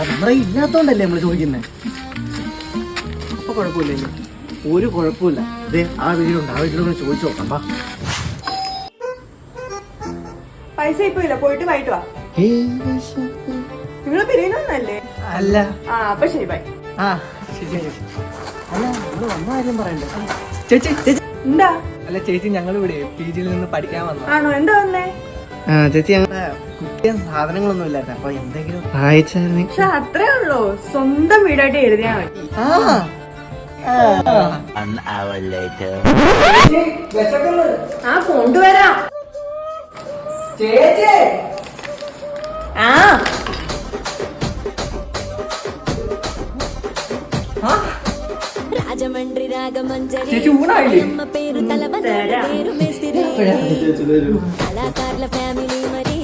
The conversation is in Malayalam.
നമ്മുടെ ഇല്ലാത്തോണ്ടല്ലേ നമ്മള് ചോദിക്കുന്നത്. അപ്പൊ കുഴപ്പമില്ലല്ലോ, ഒരു കുഴപ്പമില്ല. അതെ, ആ വീടുണ്ട്, ആ വീട്ടിലൊന്ന് ചോദിച്ചു നോക്കാം. പൈസ ഇപ്പൊ ഇല്ല, പോയിട്ട് വൈകിട്ട് വാ. നിങ്ങള് പിരിയുന്നല്ലേ? അല്ല. അപ്പൊ ശരി, ബൈ. ശരി. അല്ല, നമ്മള് വന്ന കാര്യം പറയണ്ടേ? ചേച്ചി എന്താ? അല്ല ചേച്ചി, ഞങ്ങൾ ഇവിടെ PG-യിൽ നിന്ന് പഠിക്കാൻ വന്നു. ആണോ? എന്താ വന്നേ? ചേച്ചി, ഞങ്ങളുടെ കുട്ടിയും സാധനങ്ങളൊന്നും ഇല്ലായിരുന്നു, അപ്പൊ എന്തെങ്കിലും സഹായിച്ചായിരുന്നു. പക്ഷെ അത്രേ ഉള്ളൂ, സ്വന്തം വീടായിട്ട് എഴുതിയാ മതി. കൊണ്ടുവരാം ചേച്ചി. రాజమండ్రి రాగమంజరి ചേച്ചി ഊണായില്ലേ? అమ్మ పేరు తలబదారి పేరు మేస్తిరి కళాకారుల ఫ్యామిలీ మరి